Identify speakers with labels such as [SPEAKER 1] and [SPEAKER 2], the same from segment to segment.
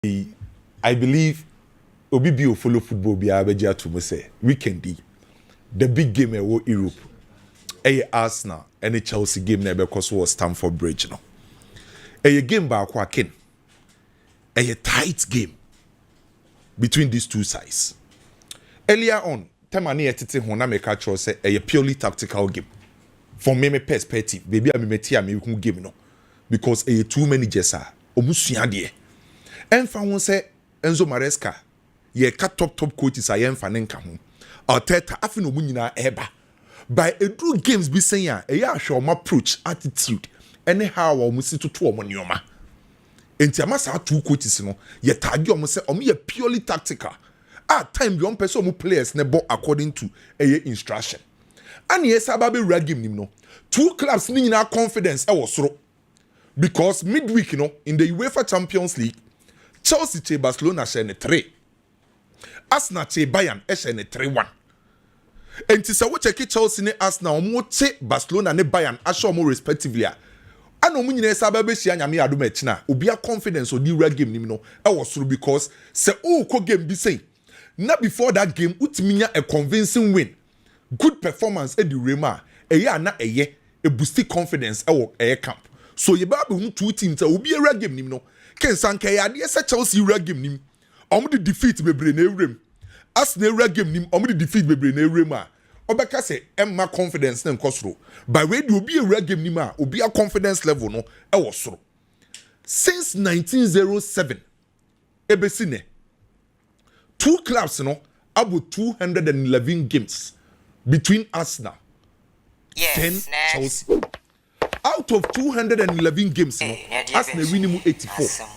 [SPEAKER 1] I believe Obi bi follow football bi abeja to me say weekend the big game in Europe. Arsenal and Chelsea game na because was Stamford Bridge no. A game ba kwa ken. A tight game between these two sides. Earlier on, time ani etete ho na make sure say a purely tactical game. From me perspective, baby me game no. Because a two managers are omusua de. Emfa won say Enzo Maresca ye ka top coaches a yemfa nenka ho. Arteta afi no mu nyina eba. By a two games be saying a show approach attitude anyhow we sit to nioma. Enti amasa two coaches no ye tag you say ye purely tactical. At time the person mu players ne ball according to a instruction. And yes ababe ragim nim no. Two clubs ni nyina confidence e was soro. Because midweek in the UEFA Champions League Chelsea che Barcelona share 3. Arsenal che Bayern share 3-1. Enti se wo check Chelsea ne Arsenal mo che Barcelona ne Bayern asho mo respectively a ano mo nyina sa ba be hia nyame adom achi na obi a confidence odi ra game nim no e wo soro because se o ko game bi say na before that game utiminya a convincing win good performance e di rema e ya na eye e boost confidence e wo e camp so ye ba be hu two teams obi ra game nim no ken sanka ya de se Chelsea ra game nim omo di defeat bebre na ewrem Arsenal ra game nim omo di defeat bebre na ewrem a obeka say emma confidence na nkosoro by way di obi ra game nim a obi a confidence level no e wo soro since 1907 ebesi ne two clubs about 211 games between Arsenal and Chelsea. Out of 211 games, Arsenal win 84,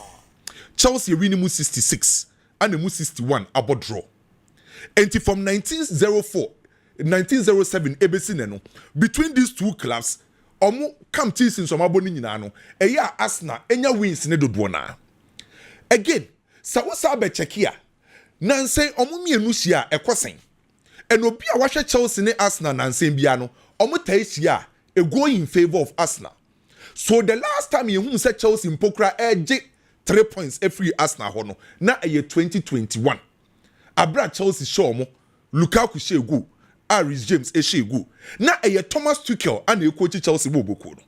[SPEAKER 1] Chelsea win 66, and 61 about draw. And from 1907, between these two clubs, come teams in some aboni nano. A year Arsenal, enya wins ne do na. Again, Sawosa be check here. Nansen omumienu hia ekosen. Enobi a wahwe Chelsea ne Arsenal nansen bia no, omutai hia e go in favor of Arsenal. So the last time you said Chelsea in Pokra 3 points every Arsenal ho no, na eye 2021. Abra Chelsea show mo, Lukaku she go, Aris James she go. Na eye Thomas Tuchel and e coach Chelsea boboku no.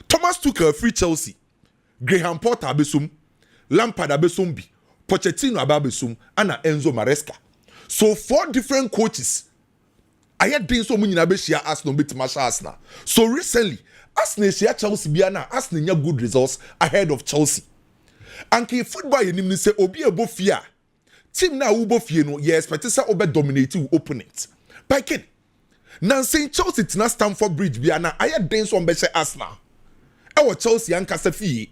[SPEAKER 1] Thomas Tuchel free Chelsea. Graham Potter abesum, Lampard abesum bi. Pochettino ababesum ana Enzo Maresca. So 4 different coaches. I had been so many Nabeshia Arsenal beat Arsenal. So recently, Arsenal share Chelsea biana Arsenal nya good results ahead of Chelsea. And ke football you say obi ebo fear. Team na ubo fear no ye expect say obe dominate opponent. By kid. Now saying Chelsea tina Stamford Bridge biana I had been so mbese Arsenal. E Chelsea anka se fie.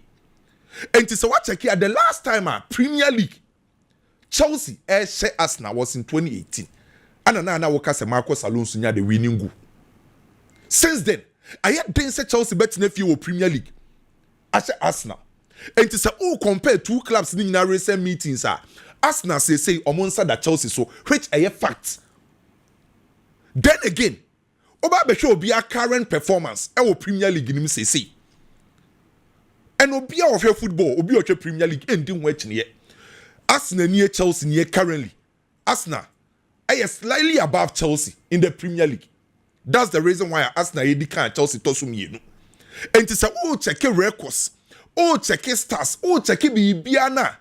[SPEAKER 1] And to what check here the last time Premier League Chelsea share Arsenal was in 2018. And now work say Marcos Alonso nya the winning goal. Since then, I had been say Chelsea bet nephew Premier League. I say Arsenal. And to say compare two clubs in recent meetings Arsenal say omonsa that Chelsea so which a fact. Then again, oba be show be a current performance e Premier League nim say. And obi a of your football, obi of your Premier League ending watch near. Arsenal near Chelsea near currently. Arsenal are slightly above Chelsea in the Premier League. That's the reason why Arsenal can Chelsea tosum. And to say, check records, check stars, check bibiana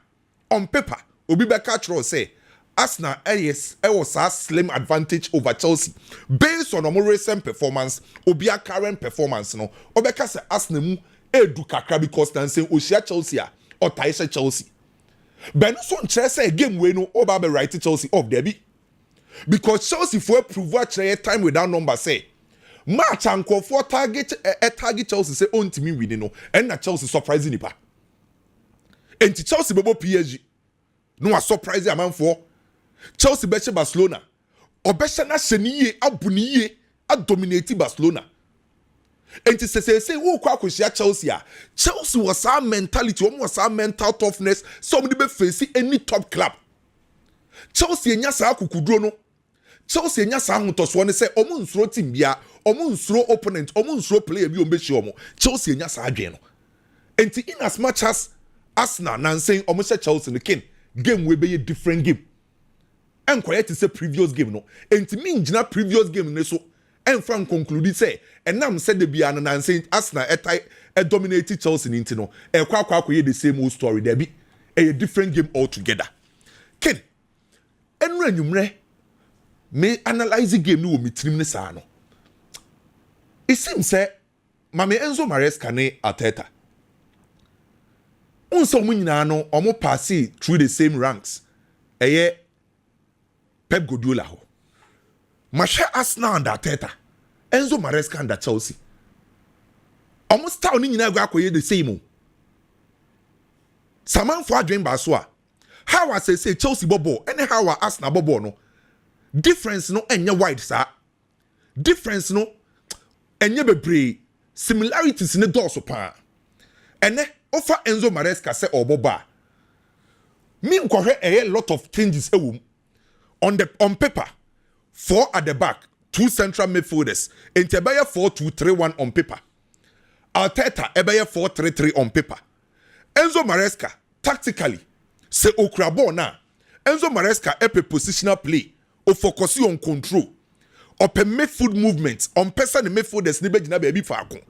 [SPEAKER 1] on paper. Obi Bekachro say Arsenal was a slim advantage over Chelsea based on a more recent performance, obi a current performance. No, Obeka say Arsenal do kakra because dancing Oshia Chelsea or Taisha Chelsea. Ben so say a game we no oba be right Chelsea off Debbie. Because Chelsea for prove what time without number say. Match and call for target Chelsea say on to me winning no and na Chelsea surprising nipa. And Chelsea bebo PSG. No a surprise a man for Chelsea beche Barcelona. Obesha na sheniye abuniye a dominate Barcelona. And to say, who kwakushia Chelsea? Chelsea was our mentality, almost our mental toughness. Somebody be facing any top club. Chelsea enya sa kukudro no. Chelsea enya sa huntoswo say omo nsuro team bia, omo nsuro opponent, omo nsuro player bi ombechi omo. Chelsea enya sa adwen no. And in as much as Arsenal nanseng omo Chelsea no ken game we be a different game and quiet to say previous game no enti me ngina previous game ne so and from conclude say and nam said the bia no nanseng Arsenal dominated Chelsea nti no kwa the same old story there be a different game altogether ken enra nwumre me analyze game no me trim ne saa no it seems say Mame Enzo Maresca ne Arteta unso mu nyina no omo pass through the same ranks eye Pep Guardiola ho mahwe Arsenal and Arteta Enzo Maresca and Chelsea omo style ni nyina go akoye the same samanfo adwen ba so a how I say Chelsea bobo and how Arsenal bobo no difference no enye wide sa difference no enye bebre similarities in the door so pa ene offer Enzo Maresca say oboba me nkwohwe a lot of changes on paper 4 at the back 2 central midfielders enti ebeye 4-2-3-1 on paper Arteta ebeye 4-3-3 on paper Enzo Maresca tactically say okra ball na Enzo Maresca epe positional play o focus on control open midfield movements on person the midfielders ni be gina be fa akon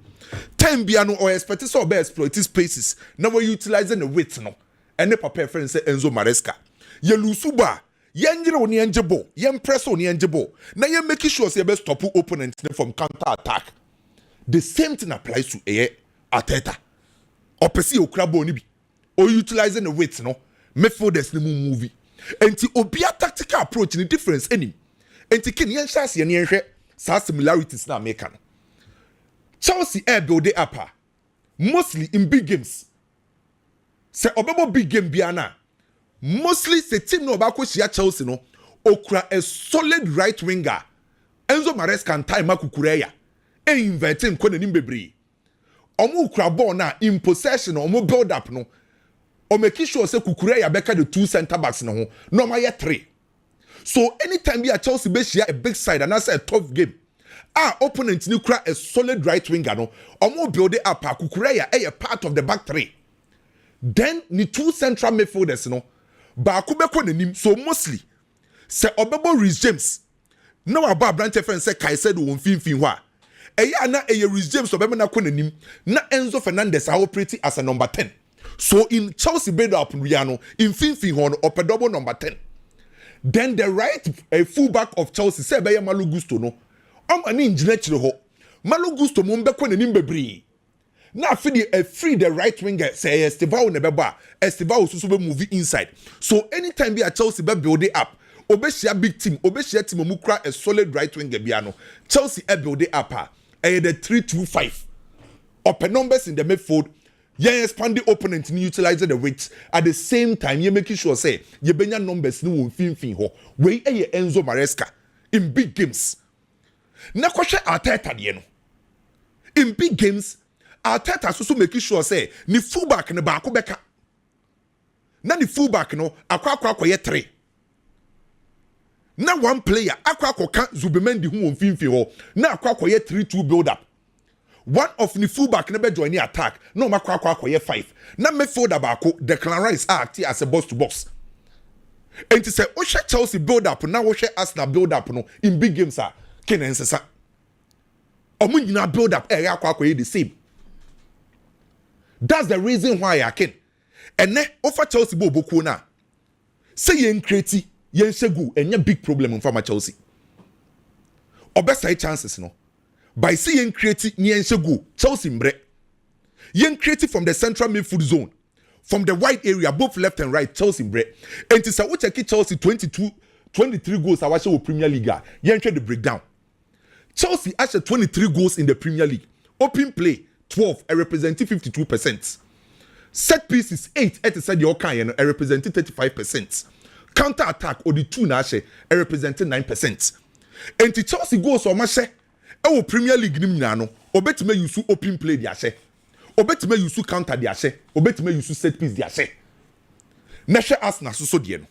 [SPEAKER 1] time bia no or expect so be exploit spaces now we utilizing the width no and papa friend say Enzo Maresca ye lusuba ye njire oni enjebo ye press oni enjebo na ye make sure say be stop opponent from counter attack the same thing applies to Arteta opesi okrabo ni bi or utilizing the width no midfielders ni movie enti obia tactical approach ni difference any enti ken yen chance ye nhwe sa similarities na make no Chelsea build it up mostly in big games say obebo big game biana mostly say team no ba ko shia Chelsea no okura a solid right winger Enzo Maresca and time akukureya inverting ko nanim bebre omo ukura ball na in possession omo build up no o make sure say kukureya beka the 2 center backs no ho no ma ye 3 so anytime be a Chelsea be share a big side and that's a tough game opponent ni kura a solid right winger no omo build it up akukureya a part of the back 3 then ni 2 central midfielders no ba kubeko nanim so mostly say obebo Reece James no about branch friend say Kai said won finfin ho a eya na Reece James obebo na ko nanim na Enzo Fernandez operate as a number 10 so in Chelsea build up no in finfin ho no double number 10 then the right fullback of Chelsea say be Malo Gusto no ani njina chire ho Malo Gusto mo mbeko nanim bebre na afidi free the right winger say Estevao ne beba Estevao so be move inside so anytime be a Chelsea be build it up obeshia big team obeshia team mu kra a solid right winger bia no Chelsea build it up the 3-2-5 open numbers in the midfield you expand the opponent and utilize the weight at the same time you making sure say you benya numbers no fin ho we Enzo Maresca in big games na kwahwe Arteta de no in big games Arteta so making sure say ni fullback ne ba ko beka na ni fullback no akwa ye 3 na one player akwa ka Zubimendi hu finfi ho na akwa ye 3-2 build up one of the fullback never join the attack no makwa ye 5 na midfielder ba ko Declan Rice act as a boss to boss and to say o she Chelsea build up na o she Arsenal build up no in big games ken ensesa omo nyina build up akwa ye the same that's the reason why I can and ne offer Chelsea boku na say yen create yen shegu enye big problem in for Chelsea obesa chances no by seeing creative near Shegu, Chelsea mbre. Yen creative from the central midfield zone, from the wide area, both left and right, Chelsea mbre. And to say what Chelsea 23 goals I watch Premier League. Yen try the breakdown. Chelsea actually 23 goals in the Premier League. Open play 12, representing 52%. Set pieces 8 at the side your kind representing 35%. Counter attack or the 2 na representing 9%. And to Chelsea goals or mashe. Premier League nim na no obetime use open play di ahye obetime use counter di ahye obetime use set piece di ahye na hwe Arsenal so de no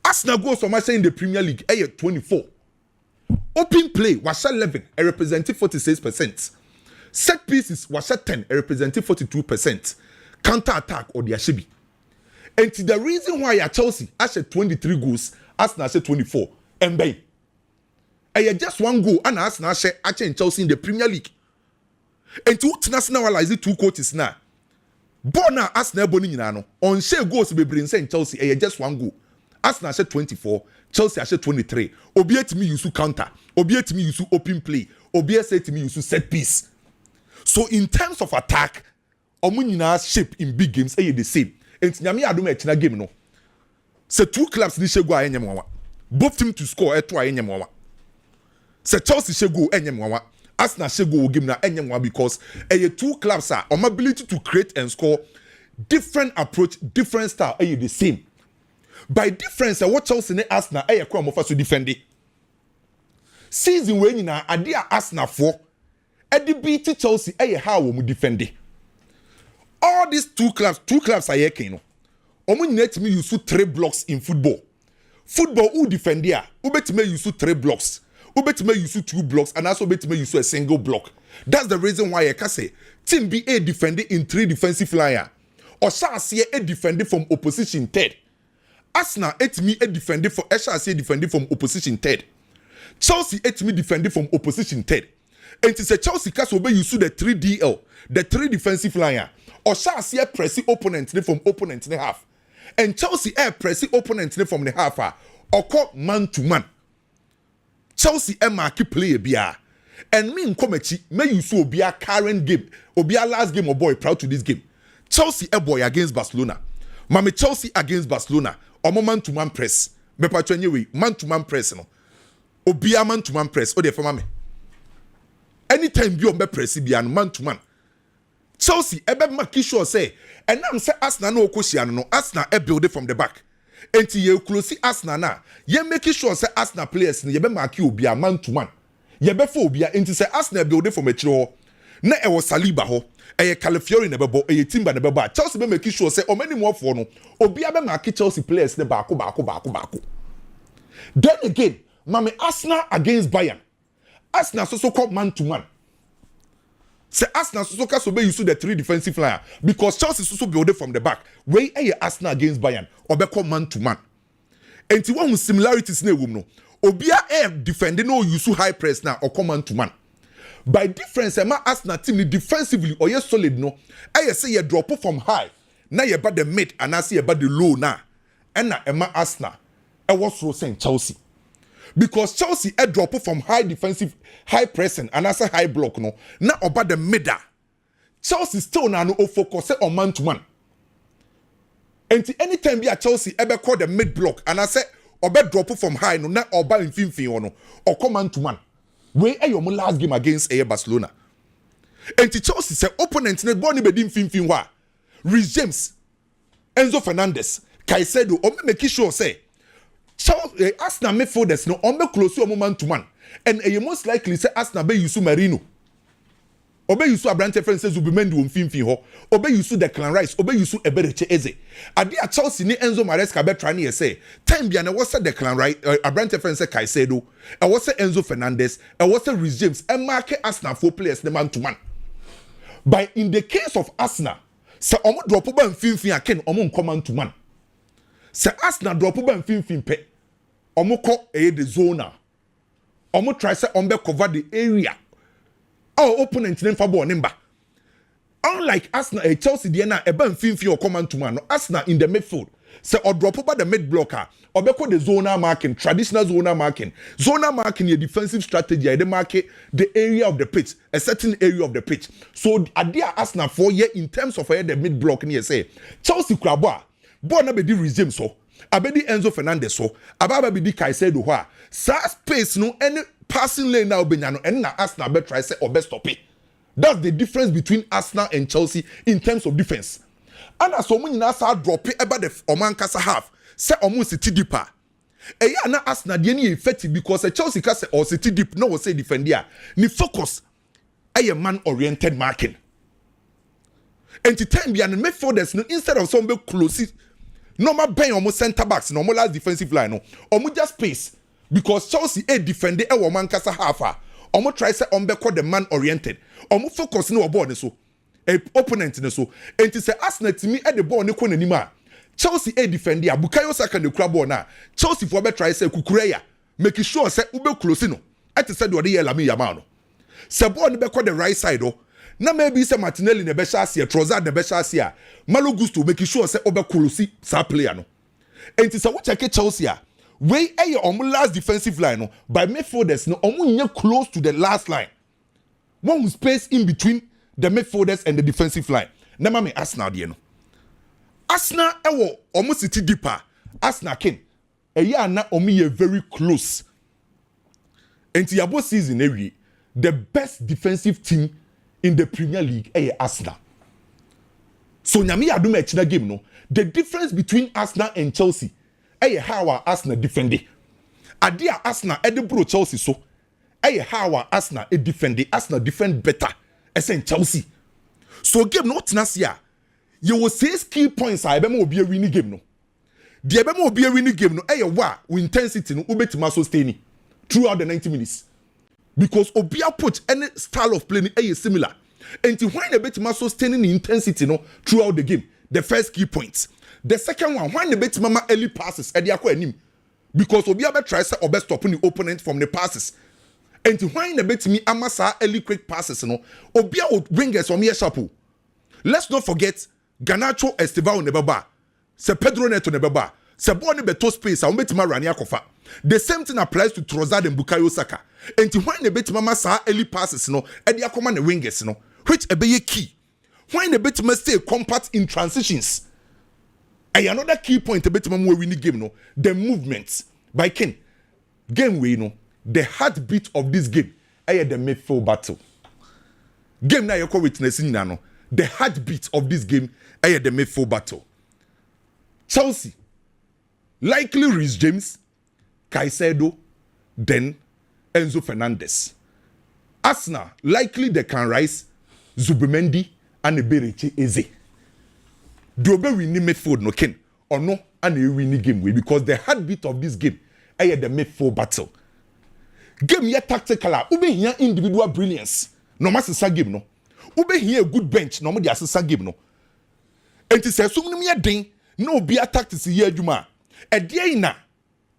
[SPEAKER 1] Arsenal goals from in the Premier League 24 open play was 11 representing 46%. Set pieces was 10 representing 42%. counter attack or the Ashebi. And the reason why Chelsea has 23 goals, Arsenal has 24. And bay. And just one goal, and Arsenal share in Chelsea in the Premier League. And to nationalize the two coaches now. Bona Arsenal boni nyina on share goals be bring in Chelsea and just one goal. Arsenal has 24, Chelsea has 23. Obiet me use counter, obiet me use open play, obiet say to me use set piece. So in terms of attack, omo nyina shape in big games the same. And nyame adom e china game no. Say two clubs ni share goal enyem wawa. Both team to score eto enyem wawa. Say Chelsea share goal enyem wawa. Arsenal share goal game na enyem wawa because two clubs are on ability to create and score different approach, different style the same. By difference what Chelsea ne Arsenal kwa mo fa so defend it. Season we nyina ade a Arsenal for beat Chelsea how we mu defend it. All these two clubs are yekin no. Omo nyina timi use 3 blocks in football. Football who defend there, who betime use 3 blocks. Who betime use 2 blocks and also betime use a single block. That's the reason why I can say team be a defending in 3 defensive line. Or shall see a defending from opposition third. Arsenal me a defending for shall say defending from opposition third. Chelsea me defending from opposition third. And it's a Chelsea cast obey you the 3DL, the 3 defensive line. Or shall see a pressing opponent from opponent in the half. And Chelsea air pressing opponent from the half or call man to man. Chelsea mark play bia. And me in Komechi may you so be a current game or be a last game or boy proud to this game. Chelsea a boy against Barcelona. Mame Chelsea against Barcelona. Or man to man press. Me patrenye man to man press no. Obia man to man press. O de for mame. Anytime you be press bia man to man. Chelsea ebe make sure say and am say Arsenal no okosia no Arsenal e build it from the back. Enti ye close Arsenal na ye make sure say Arsenal players ni ye be mark obia man to man. Ye be for obia enti say Arsenal build it from a chiro na e was Saliba ho e Calafiori na bebo e Timber na bebo Chelsea be make sure say o many more for no obia be mark Chelsea players ne baako. Then again mame Arsenal against Bayern. Arsenal so called man to man. Say Arsenal so cast obey you the 3 defensive line because Chelsea so build it from the back. Where Arsenal against Bayern or be call man to man. And to one similarities ne no. Obia defending no use high press now or come man to man. By difference, Arsenal team defensively or yes solid no. I say you drop from high. Now you about the mid and I see about the low now. And now Arsenal. I was so saying Chelsea. Because Chelsea a drop from high defensive, high pressing, and as a high block no. Now about the middle. Chelsea still now no focus on man to man. And anytime be a Chelsea ever call the mid block, and I say obe drop from high no na oba infimfin no or come man to man. Where are your last game against Barcelona? And Chelsea say opponent ne born be infimfin wa. Reece James, Enzo Fernandez, Caicedo, or make sure say. Arsenal midfielders no on be close to man to man and you most likely say Arsenal be use Marino obe use Abrante Francis will be mendu mfimfin ho obe use Declan Rice obe use Eberechi Eze ade a Chelsea ni Enzo Maresca be try na say time bia na was Declan Rice Abrante Francis Caicedo e was Enzo Fernandez e was Reece James e mark Arsenal 4 players the man to man but in the case of Arsenal say omo drop ba mfimfin aken omo man to man say Arsenal drop ba mfimfin pe Omoko the zona. Omo try say ombe cover the area. Our opponent name for ball number. Unlike Arsenal, Chelsea Diana, a ban fin or command to man. Arsenal in the midfield. Say or drop over the mid blocker. Or beko the zona marking, traditional zona marking. Zona marking your defensive strategy. They mark the area of the pitch, a certain area of the pitch. So adia Arsenal 4 year in terms of the mid block near say Chelsea Krabwa. Bona be di regime so. Abedi Enzo Fernandez so ababa bi di Caicedo ho a sa space no any passing lane now benya no and na Arsenal be try say or be stop it. That's the difference between Arsenal and Chelsea in terms of defense. And as omo nyina sa drop it about the omankasa half say omo city deeper eya na Arsenal de ni effective because Chelsea ka say or city deep no say defender ni focus man oriented marking. And the time be an midfielders no instead of some be close normal bang almost center backs, normal last defensive line, no. Almost just space because Chelsea a defender a man kasa half. Almost try say ombe call the man oriented. Almost focus no about so. opponent ne so enti say Arsenal timi e de ball ne ko nanima Chelsea e defend ya Bukayo Saka ne kura ball na Chelsea for be try say kukureya make sure say ube close no ati say do de ye Lamine Yamal no say ball ne be ko the right side o na maybe say Martinelli ne be chase Trossard ne be chase a Malo Gusto make sure say ube close sa player no enti say we check Chelsea a we e last defensive line no by midfielders no omo close to the last line one space in between the midfielders and the defensive line na ma me Arsenal de no Arsenal ewo omo city deeper Arsenal ken eya na omo ye very close enti yabo season ewie the best defensive team in the Premier League Arsenal so nyame adom e china game no the difference between Arsenal and Chelsea how Arsenal defend ade a Arsenal bro Chelsea so how Arsenal defend better esen Chelsea so game no tenasia you will say key points I be mo obi win game no de be mo obi win game no wa intensity no ubetima sustain throughout the 90 minutes because obi approach any style of play is similar and when betima sustain the intensity no throughout the game the first key points. The second one, when the bet mama early passes, because obi abe try say obe stopping the opponent from the passes. And when the bet me amasa early quick passes, no, obi would bring us from here sharp. Let's not forget Garnacho Estevao nebaba, se Pedro Neto nebaba, se Boni beto space, a bet rania kofa. The same thing applies to Trossard and Bukayo Saka. And when the bet mama sa early passes, no, edia command the wingers, no, which ebe key. When the bet must stay compact in transitions. Another key point about we win the game, no, the movements by Ken. Game we know the heartbeat of this game. The midfield battle. Game now you call witnessing now. The heartbeat of this game. The midfield battle. Chelsea likely Reece James, Caicedo, then Enzo Fernandez. Arsenal likely they can rise Zubimendi and Eberechi Eze. Do be win midfield no ken or no and a win game way because the heartbeat of this game is the midfield battle. Game here tactical, ube here individual brilliance. No matter game no. Ube here a good bench no more the assistant game no. And to say so many thing no be a tactics here juma. A day na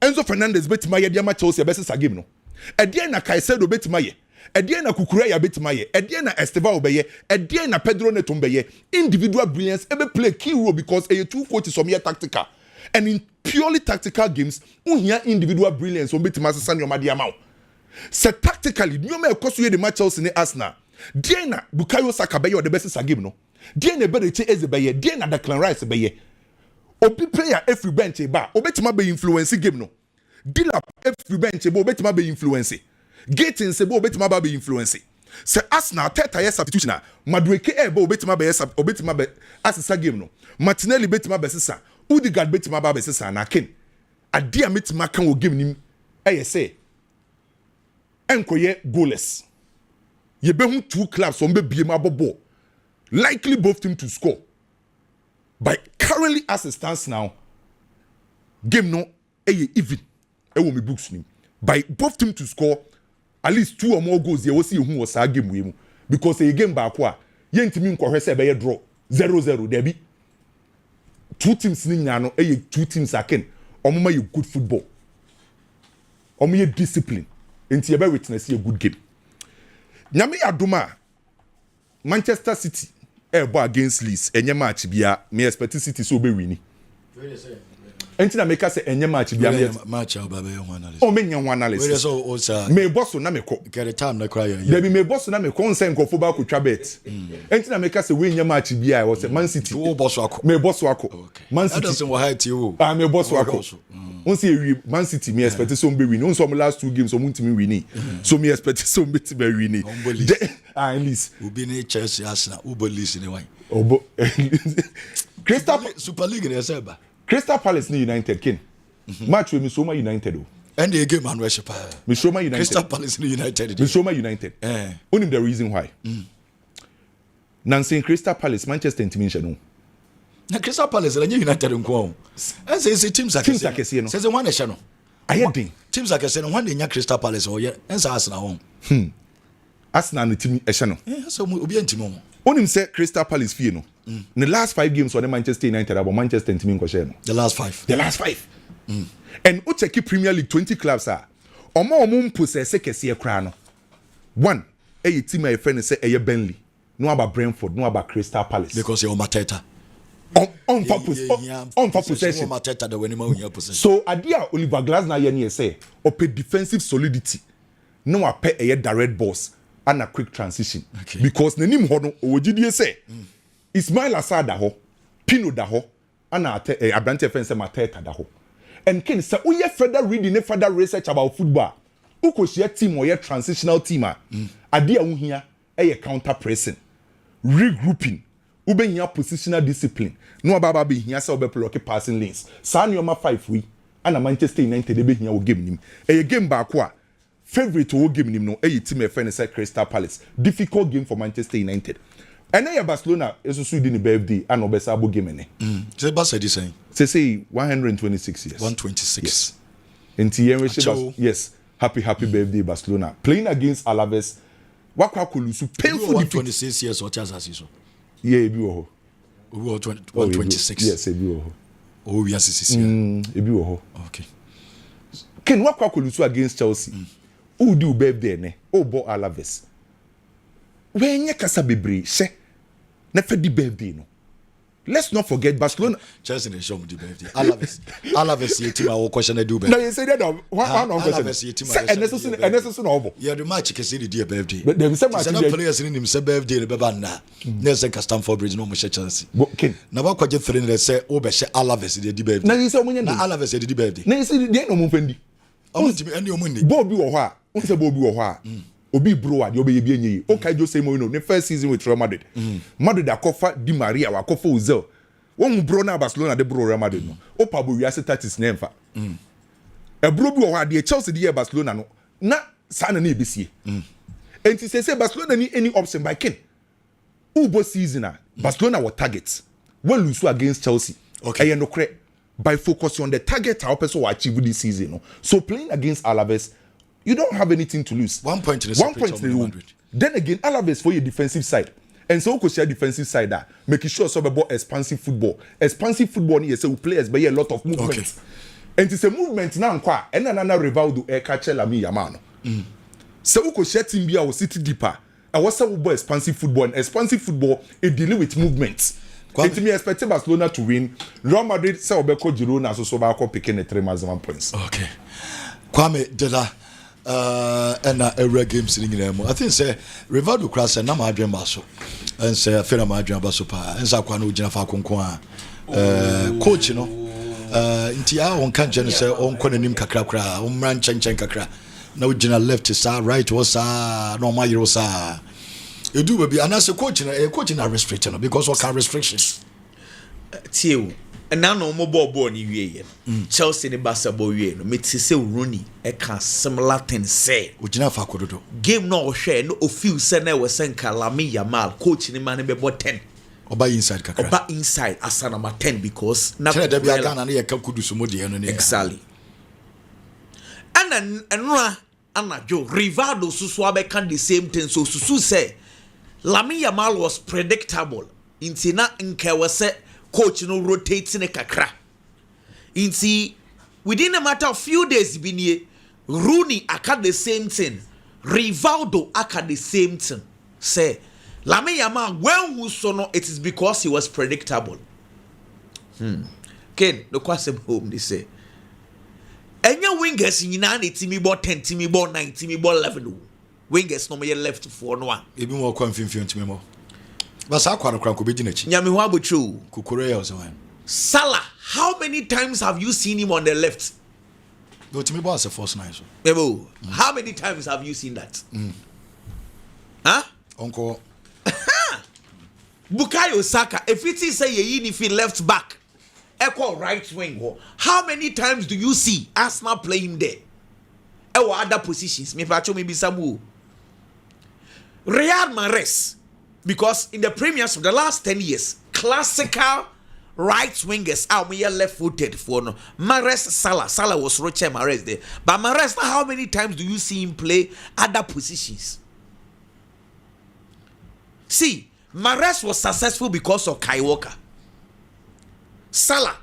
[SPEAKER 1] Enzo Fernandez bet my yama Chelsea versus a game no. A day na Caicedo bet my Ediana Kukureya betmaye, Ediana Estevao beye, Ediana Pedro Neto beye. Individual brilliance ever play key role because a two coaches from here tactical. And in purely tactical games, here individual brilliance will be to Master Sanyo Madiamau. So tactically, you may cost you the match Chelsea in Arsenal. Diana Bukayo Saka beye or the best game no. Diana Berechi Eze beye, Diana Declan Rice beye. Obi player every bench ba, obetima be influence game no. Dela every bench ba obetima be influence. Getting sebo betima ba be influence. Se Arsenal Arteta yes substitution Madueke ebo betima be obetima be asesa game no. Martinelli betima be sesa. Odegaard betima ba be sesa na ken. Adia metima kan wo game nim. Say enkoye goalless. Ye be hu two clubs on be biem abobo. Likely both team to score. But currently as it stands now, game no even. Me books nim. By both team to score at least 2 or more goals there we see who was a game we mu because a game back wa ye ntimi nkwohwe se be draw 0-0 there be two teams ni nya no two teams aken omoma ye good football omo ye discipline enti ye be witness a good game nyame adoma Manchester City ebo against Leeds enye match bia me expect City so be wini enti na make say enye match bia me
[SPEAKER 2] match ba be ho analysis
[SPEAKER 1] o me nya ho analysis me boss na me ko
[SPEAKER 2] get the time na cry ya
[SPEAKER 1] there be me boss na me ko nsen nkofo ba ko twa bet enti na make say we nya match bia o say Man City
[SPEAKER 2] o boss wako
[SPEAKER 1] me boss wako Man City
[SPEAKER 2] doesn't wa height you
[SPEAKER 1] me boss wako on say we Man City me expect so be win on some last 2 games so muntimi win so me expect so be win at least
[SPEAKER 2] obi ni Chelsea Arsenal ubolis ni wan
[SPEAKER 1] obo Crystal
[SPEAKER 2] Super League ni eseba
[SPEAKER 1] Crystal Palace ni United kin match with Misoma United o
[SPEAKER 2] and the game and worship
[SPEAKER 1] Misoma United
[SPEAKER 2] Crystal Palace ni United
[SPEAKER 1] Misoma United only the reason why Nancy Crystal Palace Manchester ntimi no
[SPEAKER 2] na Crystal Palace la United nko say teams akese no say one e no
[SPEAKER 1] ayedin
[SPEAKER 2] teams akese no one dey nya Crystal Palace o ye ensa Arsenal won
[SPEAKER 1] Arsenal no team e no
[SPEAKER 2] so obi antimo
[SPEAKER 1] Onim say Crystal Palace fee no. In the last 5 games on Manchester United about Manchester team in share no.
[SPEAKER 2] The last 5.
[SPEAKER 1] And o check Premier League 20 clubs are. Omo possess kese kra no. 1 team a friend say Burnley. No about Brentford, no about Crystal Palace.
[SPEAKER 2] Because you're Mateta.
[SPEAKER 1] On for possession. So idea Oliver Glasner here say ope defensive solidity. No a pay a direct boss and a quick transition.
[SPEAKER 2] Okay.
[SPEAKER 1] Because nenim ho no owogidie say Ismail Assar da ho, Pino da ho, and Abrante Fence Mateta da ho. And Ken say we further reading further research about football. Uko share team or transitional team idea here a counter pressing, regrouping, ubenya positional discipline. No ababa be here say obeplock passing lanes. Sa nyoma 5 we and Manchester United be here o game nim. A game back favorite o game nim no team e friend say Crystal Palace. Difficult game for Manchester United. And then Barcelona is also in the birthday and Obesabo game ne.
[SPEAKER 2] Say Barca this saying.
[SPEAKER 1] Say 126 years.
[SPEAKER 2] 126.
[SPEAKER 1] Yes. And yes. Happy birthday Barcelona. Playing against Alaves. Wakwa kolusu painful defeat.
[SPEAKER 2] 126 years or just as so.
[SPEAKER 1] Yeah, ebi wo.
[SPEAKER 2] 126.
[SPEAKER 1] Yes, ebi wo.
[SPEAKER 2] Oh, we are 66.
[SPEAKER 1] Ebi wo.
[SPEAKER 2] Okay.
[SPEAKER 1] Ken wakwa kolusu against Chelsea. Who do birthday ne? Oh, bo Alaves. Wenye kasa bebre she. Na fe di birthday no. Let's not forget Barcelona.
[SPEAKER 2] Chelsea they show me the birthday. Alaves ye team our question they do birthday.
[SPEAKER 1] No, you say that one question.
[SPEAKER 2] Alaves ye team.
[SPEAKER 1] And necessary no.
[SPEAKER 2] Yeah, the match can see the birthday.
[SPEAKER 1] But them say match.
[SPEAKER 2] Some players in him say birthday the beba na. Na say Stamford Bridge no mo Chelsea.
[SPEAKER 1] Ken.
[SPEAKER 2] Na ba kwaje friend they say o be she Alaves the birthday.
[SPEAKER 1] Na you say omunye.
[SPEAKER 2] Na Alaves the birthday.
[SPEAKER 1] Na you say dey no mo fendi.
[SPEAKER 2] Omuntimi eni omunni.
[SPEAKER 1] Bo bi wo ho a. Won say bo bi wo ho a. Obi bro ade obi ye bi enyi. Okay Jose Mourinho ne first season with Real Madrid. Madrid akofa Di Maria akofa Ozil. One bro na Barcelona de bro Real Madrid no. Opa bo wiase tatis na emfa. E bro bi wo ha de Chelsea de Barcelona no. Na sa na ebesie. Enti say Barcelona ni any option by Ken. Ubo season a Barcelona were targets. When lose against Chelsea.
[SPEAKER 2] Okay.
[SPEAKER 1] No credit by focusing on the target how person will achieve this season. No? So playing against Alaves, you don't have anything to lose.
[SPEAKER 2] 1 point in the
[SPEAKER 1] 1 point in the room. Then again, Alaves for your defensive side. And so share defensive side that making sure so about expansive football. Expansive football is so players by a lot of movement.
[SPEAKER 2] Okay.
[SPEAKER 1] And it's a movement now and another Rivaldo catch Lami Yamano. So share team be our city deeper. I was about expansive football and expansive football it dealing with movements. It me expect Barcelona to win. Real Madrid say obeko Girona so ba ko picking the 3 points.
[SPEAKER 2] Okay. Kwame Dela and a game sitting in I think say Rivaldo cross and na ma adwen ba so. And say afera ma adwen ba so pa. And say kwano ugina fa konkon a. Coach no nti a on kan je no say on kɔ nanim kakra kra, on ran chen kakra. Na ugina left sa right was sa no ma yero sa. You do baby, and as a coach na restriction because what kind restrictions?
[SPEAKER 3] Tio, and now no more ball ni wie. Chelsea ni Barca ball wie no. Me ti say Rooney e can similar thing say.
[SPEAKER 2] Ugina fa kododo.
[SPEAKER 3] Game no share no feel say na we senka Lamine Yamal coach ni man be 10.
[SPEAKER 2] Oba inside kakra.
[SPEAKER 3] Oba inside as number 10 because na
[SPEAKER 2] there be a Ghana na ye ka kudu so modi no.
[SPEAKER 3] Exactly. And Joe Rivaldo so can the same thing so Susu say Lamine Yamal was predictable. Inti na nke was coach no rotating kakra. Inti within a matter of few days binye Rooney aka the same thing. Rivaldo aka the same thing. Say Lamine Yamal when who so no it is because he was predictable. Ken the question home they say. Enya wingers nyina na timi ball 10 timi ball 9 timi ball 11. Wingers no me left for no one.
[SPEAKER 2] Ebi mo kwa mfimfio ntimi mo. Basa akwa no kran ko bedi na chi.
[SPEAKER 3] Nyame ho abotru.
[SPEAKER 2] Kukure ya so wan.
[SPEAKER 3] Salah, how many times have you seen him on the left?
[SPEAKER 2] No timi ball as a force nine so.
[SPEAKER 3] Ebo, how many times have you seen that? Huh?
[SPEAKER 2] Onko.
[SPEAKER 3] Bukayo Saka, if it is say ye if he left back, echo right wing. How many times do you see Arsenal playing there? Or other positions? Me pacho maybe some. Riyad Mahrez, because in the premiers of the last 10 years, classical right wingers are we left-footed for no. Mahrez, Salah was Roche Mahrez there. But Mahrez, how many times do you see him play other positions? See, Maresca was successful because of Kai Walker. Salah,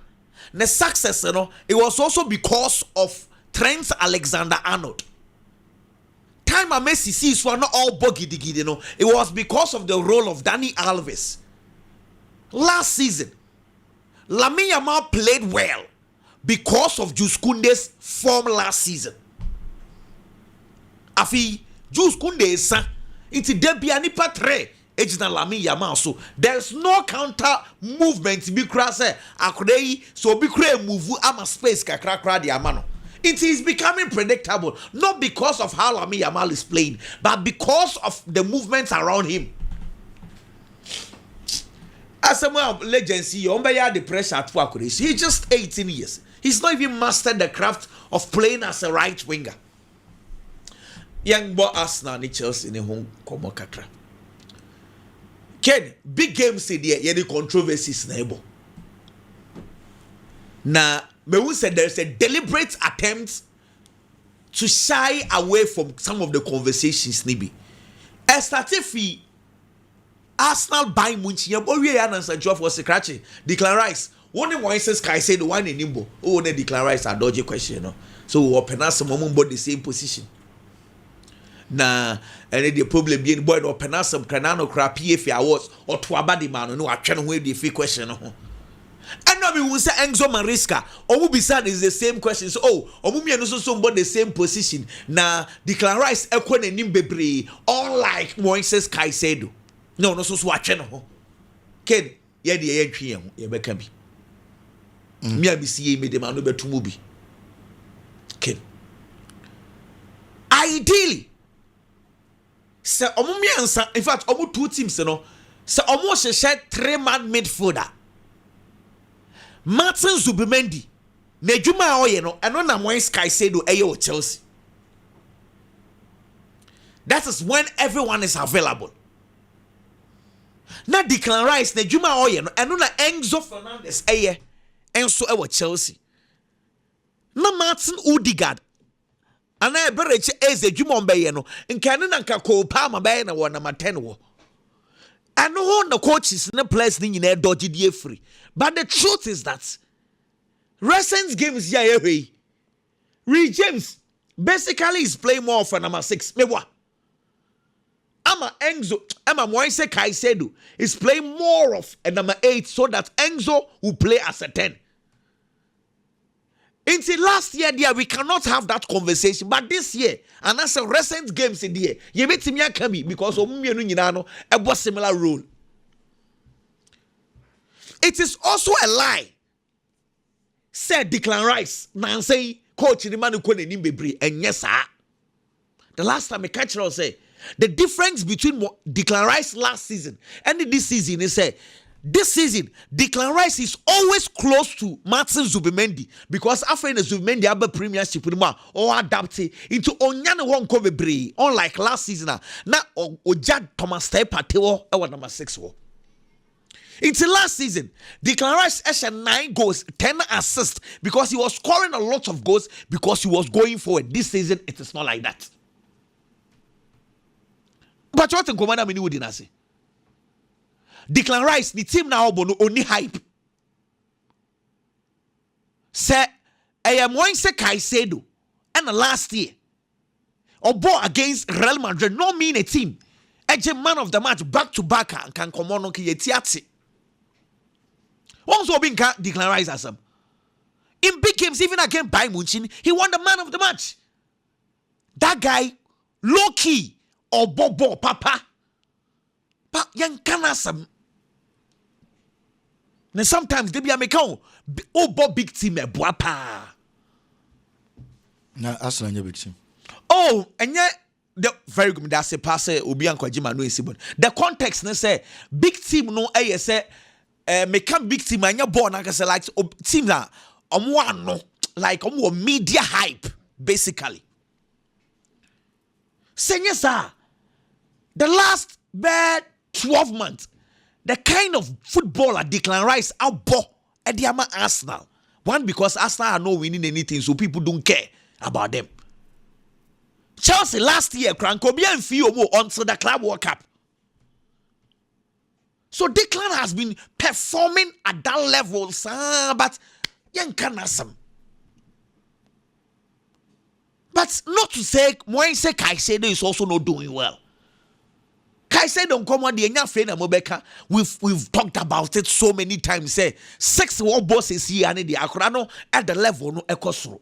[SPEAKER 3] the success, it was also because of Trent Alexander-Arnold. Time I Messi sees were not all buggy, it was because of the role of Dani Alves. Last season, Lamine Yamal played well because of Jules Kounde's form last season. Afi Jules Kounde is it's Debiani Patre. Ejina Lamine Yamal, so there's no counter movement. Be crass, akrei so be cray move ama space kakra di amano. It is becoming predictable, not because of how Lamine Yamal is playing, but because of the movements around him. As a legacy, the pressure at Wakuri. He's just 18 years. He's not even mastered the craft of playing as a right winger. Young boy Arsenal ni Chelsea ni home komo kakra. Ken, big games say there, the controversies neighbor. Now, me said there's a deliberate attempt to shy away from some of the conversations, nibi. Estatifi Arsenal by Munchi, but we are answer job for Secretary. Declan Rice. One of the says Kai said the one in Nimbo. Oh, the Declan Rice a dodgy question, So we open us some moment but the same position. Na and the problem being boy or penasum canano crappy if I was or to a body man no I trying to the free question. And now we will say Enzo Maresca or will be said is the same questions. Oh, or mummy and also somebody the same position. Na Declan Rice equine and nimbebre unlike Moises Caicedo. No so watching. Ken ye the entry ye beka bi. Me abisi me de man no betu mu bi. Ken. Ideally se omo miansa in fact omo two teams no se omo share 3-man midfielder Martin Zubimendi na djuma oye no eno na Moises Caicedo eye o Chelsea. That is when everyone is available. Na Declan Rice na djuma oye no eno na Enzo Fernandez eye enso e wo Chelsea. Na Martin Odegaard ana ebereche eze dwuma mbeye no nkane na nka ko pa ma baye na wo na maten wo ano ho na coaches na players ni nyina dodge die free, but the truth is that recent games here Reece James basically is playing more for number 6 mewa ama Enzo ama Moises Caicedo is playing more of a number 8 so that Enzo will play as a 10. Until last year, dear, we cannot have that conversation. But this year, and as a recent games in the year, you bet me kami because a similar role. It is also a lie. Said Declan Rice, Nancy, coach in the man who couldn't be and yes, sir. The last time I catch her say the difference between Declan Rice last season and this season is this season, Declan Rice is always close to Martin Zubimendi because after the Zubimendi have a premiership or adapted into Onyane won cover bree. Unlike last season, now Ojad Thomas Pateo number 6. Until last season, Declan Rice had 9 goals, 10 assists because he was scoring a lot of goals because he was going forward. This season, it is not like that. But what in Commander Mini would say? Declan Rice, the team now only hype. Say, I am Moises Caicedo, and last year, or ball against Real Madrid, no mean a team. A man of the match back to back and can come on okay tiati. Also being Declan Rice as him. In big games, even against Bayern Munich, he won the man of the match. That guy, low key or bobo papa. But young canasam. Now sometimes they be a mekao big team pa.
[SPEAKER 2] Na Arsenal big team.
[SPEAKER 3] Oh, and yet the very good that's a passer obi ankwajima no esibon. The context na say big team no say make big team anya born na say like team na omo no like omo media hype basically. Senya sir, the last bad 12 months the kind of footballer Declan Rice outbore at the Arsenal. One, because Arsenal are not winning anything, so people don't care about them. Chelsea last year, Krankobia and Fio until the Club World Cup. So Declan has been performing at that level, but young canasem. But not to say Moise Caicedo is also not doing well. Caicedo come on the friend Mobeka. We've talked about it so many times. Say 6 war bosses here and the Akurano at the level no ekosro.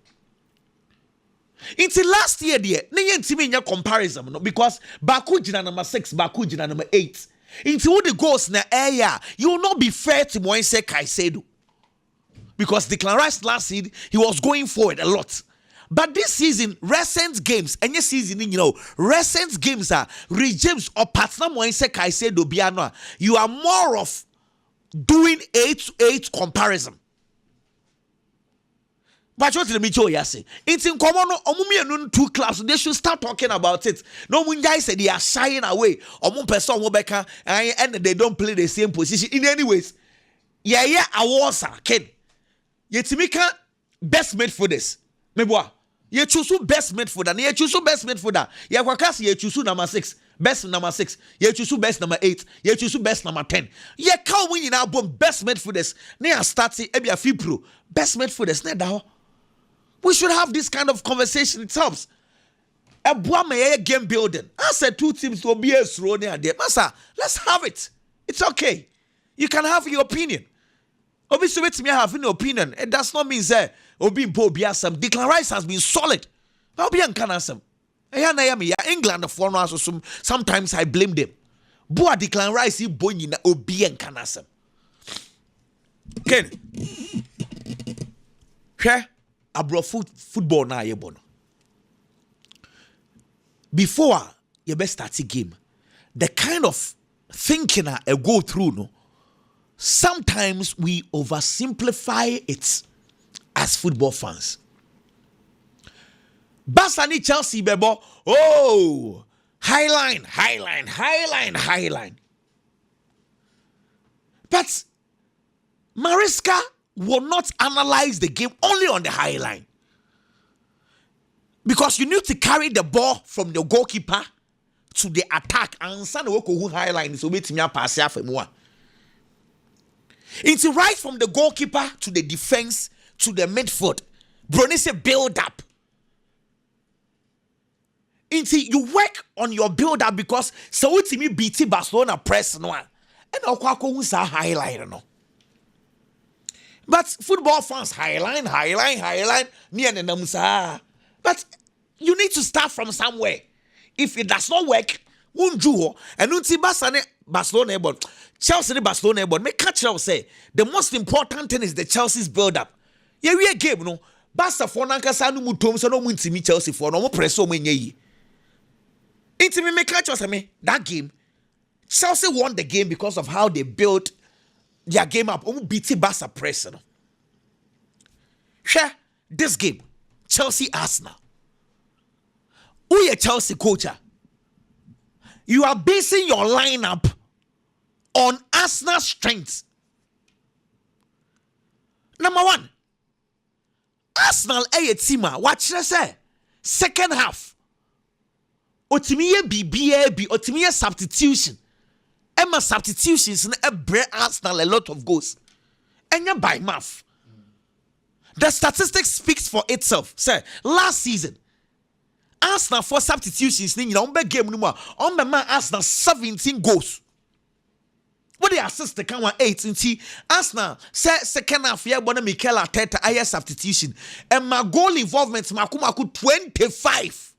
[SPEAKER 3] It's last year there. Nenye ntimi nya comparison no because Baku jina number 6, Baku jina number 8. Into who the goals na area, you will not be fair to Moise Caicedo. Because Declan Rice last season, he was going forward a lot. But this season, recent games, and this season, recent games are James or partner Moise Caicedo Biano. You are more of doing 8-8 comparison. But what did Micho say? It's in common. Omumi 2 clubs. They should start talking about it. No one guys said they are shying away. Person and they don't play the same position. In any ways, yeah, awards are kid. Yetimika best midfielders. Meboa. You choose best midfielder. You choose best midfielder. You wakas. You choose number 6. Best number 6. You choose best number 8. You choose best number 10. You can't win in our boom best midfielders. Near starting ebi a pro. Best midfielders. Ne da. We should have this kind of conversation. It helps. A game building. I said 2 teams will be a slow near there. Masa, let's have it. It's okay. You can have your opinion. Obviously, me have an opinion. It does not mean that Obi Biasam. Declan Rice has been solid. Obi and Canasam. England for no sometimes I blame them. Boa Declan Rice is boy in Obi and Canasam. Ken. Abro football na yebono. Before you best start the game, the kind of thinking I go through, no, sometimes we oversimplify it as football fans. Basani Chelsea bebo, oh, highline. But Maresca will not analyze the game only on the high line. Because you need to carry the ball from the goalkeeper to the attack. And San Woko high line is obey to pass for more. It's right from the goalkeeper to the defense to the midfield. Brony build up. Until you work on your build up because so what me BT Barcelona press no. And Okwako who's a high line no. But football fans, highline, near the Namsa. But you need to start from somewhere. If it does not work, won't do. And until Barcelona, Chelsea, Barcelona, make catch up say the most important thing is the Chelsea's build up. Yeah, we a game, no. Basta for Nankasanu Mutom, so no win to me Chelsea for no press so many. Into me, make catch up say that game. Chelsea won the game because of how they built their game up. BT Barca press. Share this game. Chelsea Arsenal. Who is Chelsea coach? You are basing your lineup on Arsenal's strengths. Number 1. Arsenal a team. Watch this say. Second half. Otimiye BBAB. Otimiye substitution. Emma substitutions and bring Arsenal a lot of goals. And by mouth. The statistics speaks for itself. Say last season, Arsenal for substitutions, game Arsenal 17 goals. What they assist the count 8 into Arsenal say second half year Mikel Arteta I substitution. And my goal involvement Makumaku 25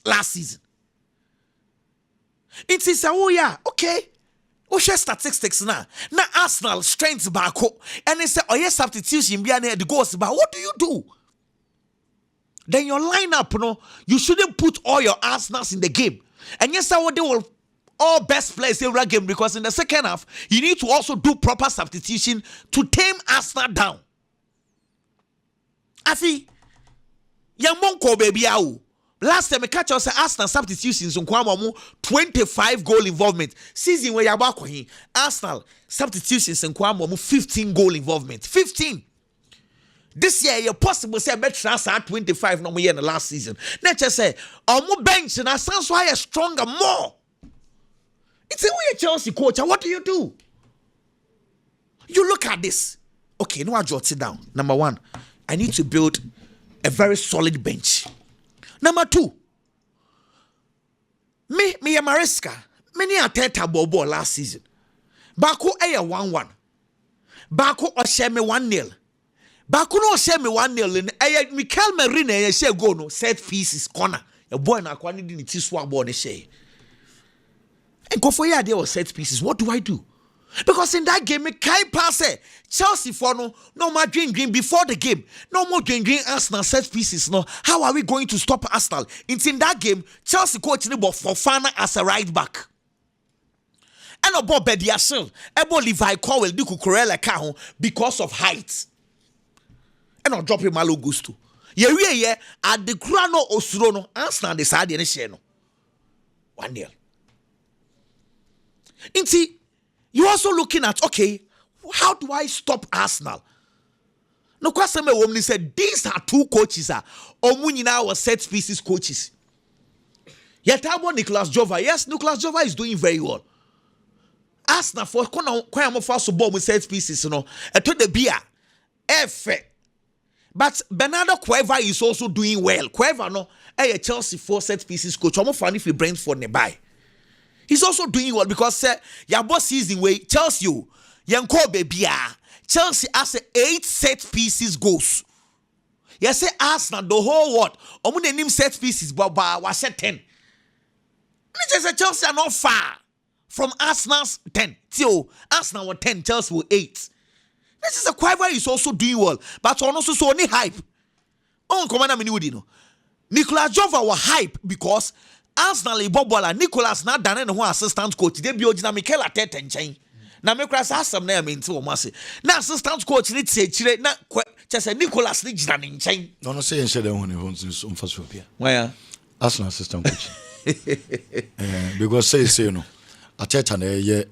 [SPEAKER 3] last season. It is okay. We share statistics now. Now Arsenal strengths back up. And they say, oh yes, substitution behind the goals. But what do you do? Then your lineup, no, you shouldn't put all your Arsenals in the game. And yes, they will all best players in the game because in the second half, you need to also do proper substitution to tame Arsenal down. Afi, young monko baby out. Last time I catch us Arsenal substitutions on 25 goal involvement. Season where you Arsenal substitutions and 15 goal involvement. 15. This year you possible say better 25 no more in the last season. Nature say on bench and Arsenal why stronger more. It's a way Chelsea coach. And what do? You look at this. Okay, no, I jot it down. Number one, I need to build a very solid bench. Number two, me Maresca. Many Arteta bobo last season. Bako aya 1-1. Bako oshe me 1-0. Bako no oshe me 1-0. Aya Mikel Merino aya share go no set pieces corner. A boy na kwani di ti swap ball ne share. And go for ya there was set pieces. What do I do? Because in that game, Kai pass Chelsea for no more green before the game. No more green Arsenal set pieces. No, how are we going to stop Arsenal? It's in that game, Chelsea coach Nibo for Fana as a right back. And about Bediasel, about Levi Cowell, Diku Corella Cajon because of height. And I'll drop him Malo Gusto. Yeah, at the Grano Osrono, Arsenal decided to 1-0. Inti. You're also looking at, okay, how do I stop Arsenal? No question, my woman said, these are two coaches. Omunina was set pieces coaches. Yet, about Nicolas Jova. Yes, Nicolas Jova is doing very well. Arsenal for Kwame first ball with set pieces, you know, and to the beer. But Bernardo Cueva is also doing well. Cueva, no, a Chelsea 4 set pieces coach. I'm funny if he brings for nearby. He's also doing well because your boss season way tells you Yanko baby Chelsea has 8 set pieces goals. You say Arsenal the whole world. Omune name set pieces but was 10. And just say Chelsea are not far from Arsenal's 10. Till Arsenal were 10, Chelsea were 8. This is a Quiver is also doing well, but also so only hype. On commander Miniudino. Nicolas Jova was hype because Arsenal Bobola Nicolas na dane ne ho assistant coach de bi ogina Mikel Arteta nchen na me kra sa asem na ya menti o mase na assistant coach ni tie kire na chese Nicolas ni gina ne nchen
[SPEAKER 2] no say en shede ho ne ho nso mfaso bia
[SPEAKER 3] why
[SPEAKER 2] Arsenal assistant coach because say no Arteta na ye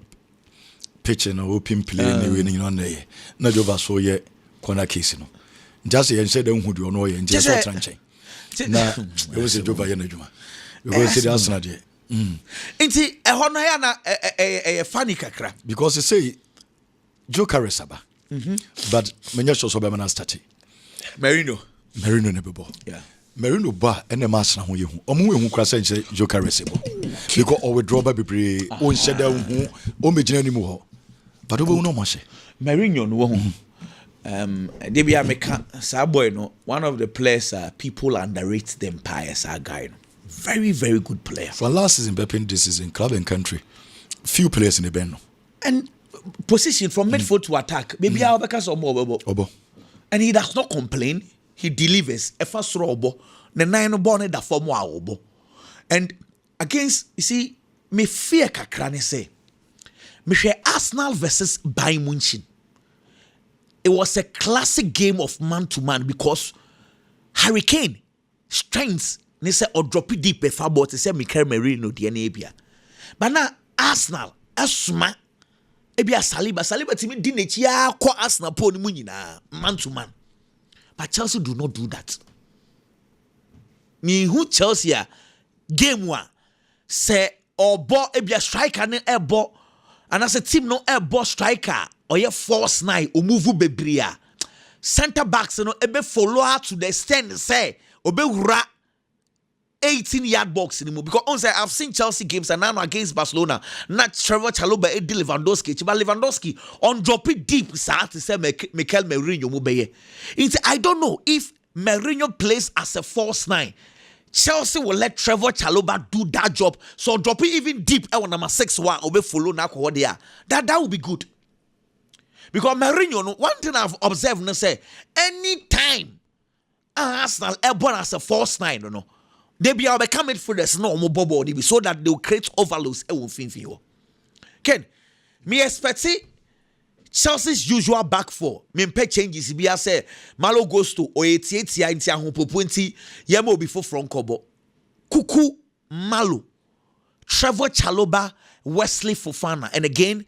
[SPEAKER 2] pitch na open play ni we ni no na ye na Jova so ye corner case no just en shede ho du no ye nje so tranchen na e was Jova ye na djuma because the Arsenal there.
[SPEAKER 3] Inti ehona ya na funny kakra.
[SPEAKER 2] Because they say Joker Saba. But menya show so be man start.
[SPEAKER 3] Merino
[SPEAKER 2] ne bebo.
[SPEAKER 3] Yeah.
[SPEAKER 2] Merino ba ene mass na ho ye hu. Omo we hu kra say Joker Saba. Because o withdraw ba bebre o nhyeda hu o megina ni mu ho. But o be no mo she.
[SPEAKER 3] Merino no hu. They be American sa boy no one of the players people underrate the Empire sa guy no. Very, very good player.
[SPEAKER 2] For last season, Beppin, this season, club and country, few players in the band.
[SPEAKER 3] And position from midfield to attack. Maybe our because of Obo. And he does not complain. He delivers. A first robo. The 9 born that form Obo. And against, you see, me fear kakrane say. Me share Arsenal versus Bayern Munich. It was a classic game of man to man because Hurricane strengths. They say or drop it deep if I bought to say Mikel Merino DNA bia. But now Arsenal asuma ebia Saliba timi di nechi ya kwa Arsenal po ni mu nyina man to man. But Chelsea do not do that. Ni who Chelsea game one say obo ebia striker ne ebo and as a team no ebo striker or ye force 9 o move bebria. Center backs no ebe follow her to the extent say obe wura 18-yard box anymore because I've seen Chelsea games and now against Barcelona. Not Trevor Chalobah, Edi Lewandowski, but Lewandowski on drop it deep. To say Mikel Merino mubeye. I don't know if Mourinho plays as a false 9. Chelsea will let Trevor Chalobah do that job. So drop it even deep. I want number 6-1 or follow now what they are. That would be good. Because Mourinho, one thing I've observed, say anytime Arsenal airborne as a false 9, you know. They be able to come in for the snow so that they will create overloads. Ken, me expect Chelsea's usual back four. Me pay changes. Be I say Malo goes to 88 ya inti ahun popunti yemo before front kobo. Kuku Malo, Trevor Chalobah, Wesley Fofana, and again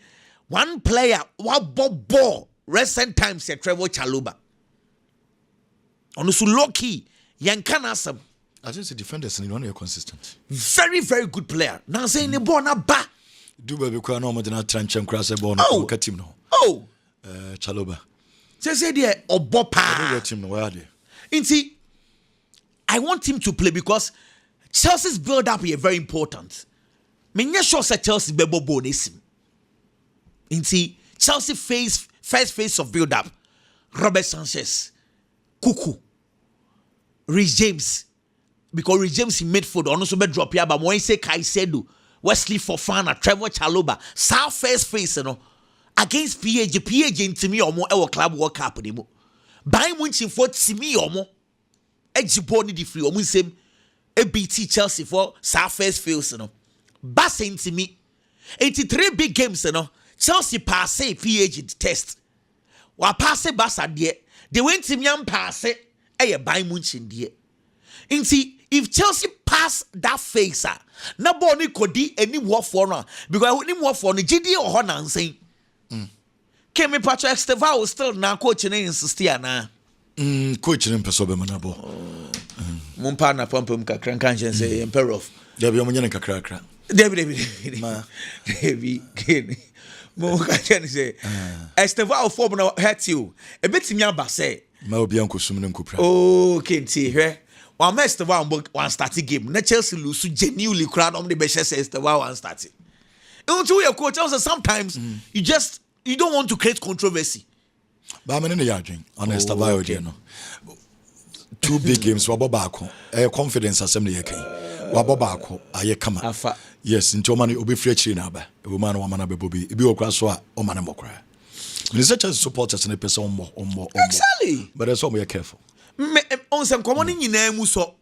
[SPEAKER 3] one player one ball recent times say Trevor Chalobah. Onusu low key yankanasam.
[SPEAKER 2] I think the defenders are consistent.
[SPEAKER 3] Very, very good player. Now saying the ball na ba.
[SPEAKER 2] Do baby kwa no mo de na tranche nkra se ball no ka team no.
[SPEAKER 3] Oh.
[SPEAKER 2] Chaloba.
[SPEAKER 3] Say there obopa.
[SPEAKER 2] Your team no where dey.
[SPEAKER 3] Inti, I want him to play because Chelsea's build up is very important. Menya sure say Chelsea bebo bonesim. Inti, Chelsea first phase of build up. Robert Sanchez, Kuku, Reece James, because Reece James in midfield also be drop here, but when say Caicedo, Wesley Fofana, Trevor Chalobah, South first phase, against PAG into me or more our club World Cup anymore. By munching for Simi or more, Ejiboni the free or Muslim, ABT Chelsea for South first phase, Bass into me, 83 big games, Chelsea pass PAG test. Wa pass Bassa dear, they went to me and pass it, by munching dear. If Chelsea pass that phase, na boni kodi any war for now because any more for the GD or Honor saying. Kemi Patrick Estevao still now coaching in Sistiana.
[SPEAKER 2] Coaching in Pesobe Manabo.
[SPEAKER 3] Mumpana Pumpum Kakrankan say Emperor.
[SPEAKER 2] Debbie Omuyan Kakrakra.
[SPEAKER 3] Debbie Kenny. Mokajan say Estevao formula hurt you. A bit in Yamba say.
[SPEAKER 2] Maobianco Sumun Cupra.
[SPEAKER 3] Oh, can't see her. One Estevao one starting game. Na Chelsea lose genuinely crowd on the best Estevao one starting. Until your coach also sometimes you don't want to create controversy.
[SPEAKER 2] But I'm in the yard on Estevao. 2 big games, Wabobako, a confidence assembly. Wabobako, Aye Kama. Yes, in Tomani will be free now. A woman or man will be Biokraswa or Manamokra. Such as supporters and a person more.
[SPEAKER 3] Exactly.
[SPEAKER 2] But that's all we are careful.
[SPEAKER 3] On some common in your name, so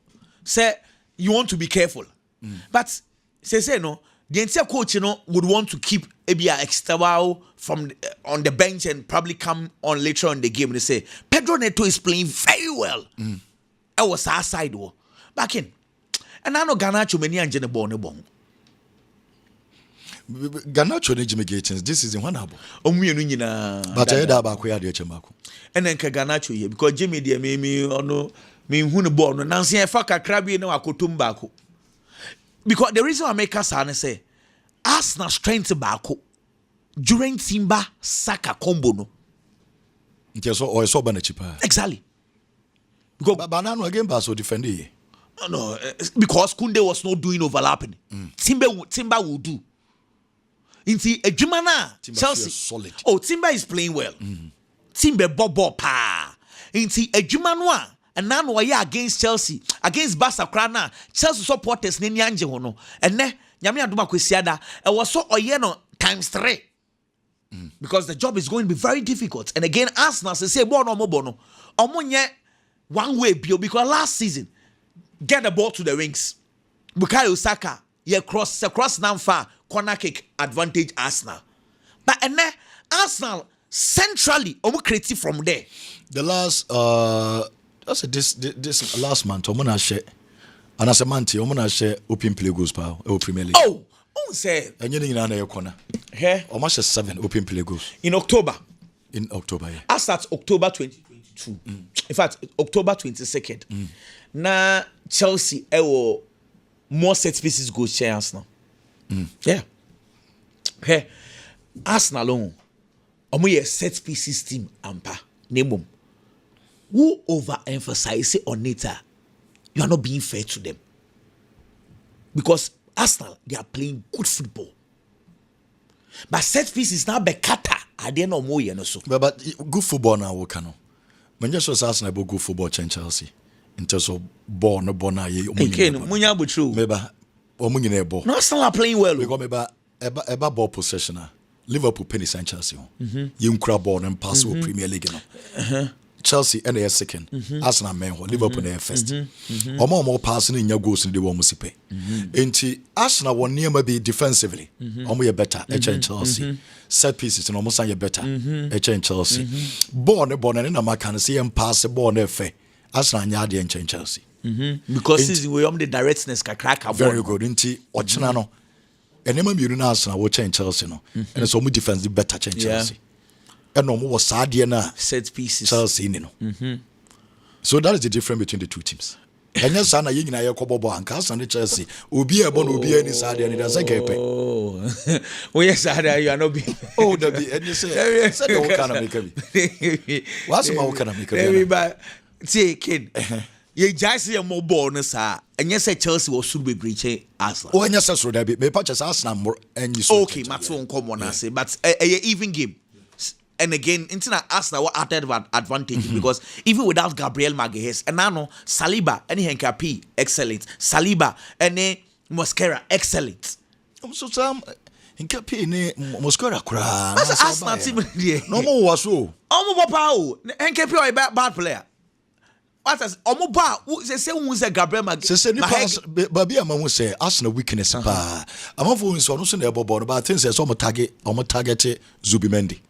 [SPEAKER 3] say you want to be careful. But say no. The entire coach, would want to keep Ebia Estevao from on the bench and probably come on later on in the game. They say Pedro Neto is playing very well. I was our side back in, and I know Garnacho many and Jenny Bonnebon.
[SPEAKER 2] Garnacho Jimmy Gatins. This is in one album.
[SPEAKER 3] But
[SPEAKER 2] I had about Kuya de Chamaco.
[SPEAKER 3] And then Garnacho here because Jimmy dear me or no me who born Nancy Faka Crabby no Akotumbako. Because the reason I make us say Arsenal strength back during Timba Saka combo no.
[SPEAKER 2] Or so Banachipa.
[SPEAKER 3] Exactly. Because
[SPEAKER 2] Banana again Basso defending.
[SPEAKER 3] No, because Kunde was not doing overlapping. Timba will do. Inti Ejumana Chelsea
[SPEAKER 2] solid.
[SPEAKER 3] Oh, Timba is playing well. Timba Bobo pa. Inti Ejumanwa. And now we are against Chelsea, against Barca Krana, Chelsea supporters ni nyanje hono. And ne nyame aduma kwesiada e was so oyeno times 3. Because the job is going to be very difficult. And again, Arsenal say bono mo bono. Omonye one way bio because last season get the ball to the wings. Bukayo Saka ye cross now far corner kick advantage Arsenal. But and ne Arsenal centrally omo creative from there.
[SPEAKER 2] The last that's this last month, Omona share, and as a month, Omona share open play goals power, Premier League.
[SPEAKER 3] Oh, say,
[SPEAKER 2] and you know, your corner.
[SPEAKER 3] Here,
[SPEAKER 2] almost 7 open play goals
[SPEAKER 3] in October.
[SPEAKER 2] In October, yeah.
[SPEAKER 3] As that's October 2022. In fact, October 22nd. Na Chelsea, more set pieces goals share Arsenal. Yeah. Here, Arsenal alone, omo set pieces team ampa. Name who overemphasize on it, you are not being fair to them. Because Arsenal, they are playing good football. But set piece is now Bekata. I didn't know more, so.
[SPEAKER 2] But good football now, we can. When you saw Arsenal about good football, Chelsea in terms of ball, no ball now.
[SPEAKER 3] Munya but true.
[SPEAKER 2] Maybe or ball.
[SPEAKER 3] No, Arsenal are playing well.
[SPEAKER 2] Because maybe a ball possession. Liverpool penny Saint Chelsea. You grab ball and pass over Premier League. Chelsea and they are second. Arsenal men Liverpool they are first. Or more passing in your goals in the one musipe. Into Arsenal one near maybe defensively. Or more better. Chelsea set pieces and almost say better. Chelsea born and I can see and pass the ball in fair. Arsenal nyadi and Chelsea.
[SPEAKER 3] Because this is where the directness can crack.
[SPEAKER 2] Very good. Into Ochinano. And then you know Arsenal will change Chelsea no. And so we defense better change Chelsea. And no more sad na
[SPEAKER 3] set pieces
[SPEAKER 2] Chelsea no. So that is the difference between the two teams. ɛnyɛ saa na yɛn nyinaa yɛkɔ bɔbɔ anka Arsenal Chelsea obi a ɛbɔ no obi ani saa deɛ ne da sɛ kɛpɛ
[SPEAKER 3] oh yes you are not be
[SPEAKER 2] oh da bi ɛne sɛ de wo kana meka bi wasema wo kana meka bi
[SPEAKER 3] ba tie kid ye jase ye mo ball no saa ɛnyɛ sɛ Chelsea wɔ suru bebree kyɛ Arsenal
[SPEAKER 2] o ɛnyɛ sɛ soro da bi me pa kyɛ sɛ Arsenal mo ɛnyi so
[SPEAKER 3] okay matso nkɔmɔ na say but a even game. And again, into Arsenal what added advantage because even without Gabriel Magalhaes, and now Saliba and Henkapi excellent, Saliba and Mosquera excellent.
[SPEAKER 2] So some Henkapi ne Mosquera kra.
[SPEAKER 3] That's Arsenal team.
[SPEAKER 2] No more was so.
[SPEAKER 3] Omo papa Henkapi a bad player. What as Omo ba say who say Gabriel Magalhaes?
[SPEAKER 2] Say nipa baby am who say Arsenal weakness pa. Am for so no so na ebo but things say so target Zubimendi.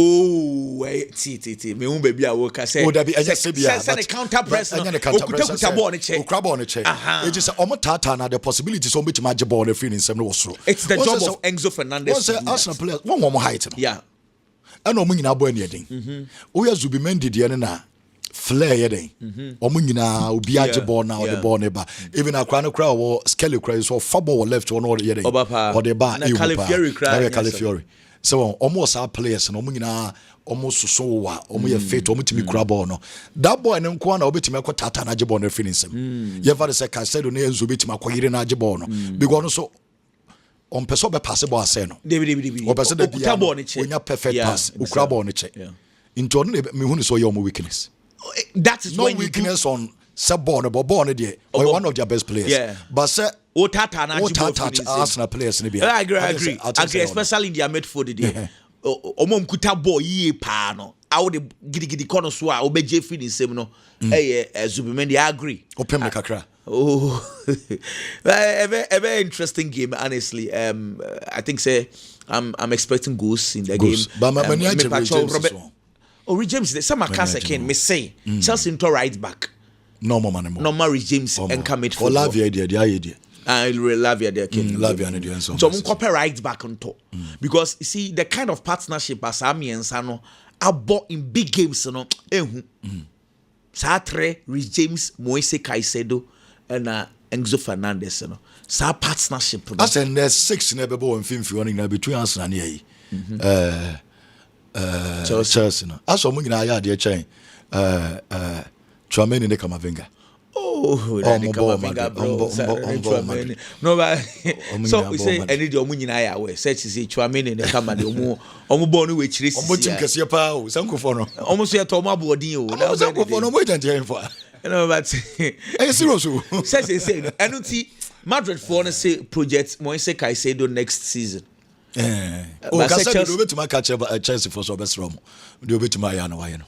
[SPEAKER 3] Oh, see, me un baby a work say.
[SPEAKER 2] Oh, that be say
[SPEAKER 3] the counter press. Okuta ball on check.
[SPEAKER 2] Okra ball on check. It is omo tata na the possibility so much match ball the free in sem no so.
[SPEAKER 3] It's the job of Enzo Fernandez.
[SPEAKER 2] One say Arsenal players one more height.
[SPEAKER 3] Yeah.
[SPEAKER 2] And omo nyina ball ne den. O ya Zubimendi de na flare ye den. Omo nyina obi age ball na the ball ne ba. Even akra no kra wo Skelly kra so fa ball left one or ye den. Or the ba
[SPEAKER 3] e ba.
[SPEAKER 2] Califiori. So almost our players and almost so almost your fate almost to me crab or no. That boy and Kwana obit me tata na jibon the feelings. You ever say I said on names will be my quire na jibono. Because so on person be passable as no.
[SPEAKER 3] David.
[SPEAKER 2] Or person when you perfect pass, crab on the check. Into me who is your weakness.
[SPEAKER 3] That is
[SPEAKER 2] no weakness on sub-born or born or one of their best players.
[SPEAKER 3] Yeah.
[SPEAKER 2] But say
[SPEAKER 3] Tata
[SPEAKER 2] Arsenal players in the
[SPEAKER 3] I agree, especially in their midfield there. Omom kuta ball ye pa no. I would gidi corner so I obey Jeff in same no. Zubimendi I agree.
[SPEAKER 2] Open me kakra.
[SPEAKER 3] Oh, a very interesting game. Honestly, I think say I'm expecting goals in the game.
[SPEAKER 2] But my
[SPEAKER 3] Robert James, some cancer can me say Chelsea into right back.
[SPEAKER 2] No more money.
[SPEAKER 3] No more James and come it for
[SPEAKER 2] Lavia idea.
[SPEAKER 3] I Lavia there can
[SPEAKER 2] Lavia and so
[SPEAKER 3] I'm compare right back on top because you see the kind of partnership as Ami and Sano are bought in big games, you know. Sartre, Rich James, Moise Caicedo, and Enzo Fernandez, you know. Sa partnership.
[SPEAKER 2] That's and there's 6 never ball in film running between us and Chelsea. As for Mugina, I had the chain. Kwame ne Kamavinga.
[SPEAKER 3] Oh, Kamavinga, bro. No, but so we say any the Omunyina ya we. Search is Kwame ne Kamade omu born we chiri.
[SPEAKER 2] Omu team kese pa o, sanko for no.
[SPEAKER 3] Omu so ya to ma boarding o.
[SPEAKER 2] Na sanko for no mo tante for.
[SPEAKER 3] No, but
[SPEAKER 2] serious o.
[SPEAKER 3] Say enu ti Madrid for no say project Moise Caicedo next season.
[SPEAKER 2] O ka say do betima catch Chelsea for so best rom. Do betima ya na wa ye no.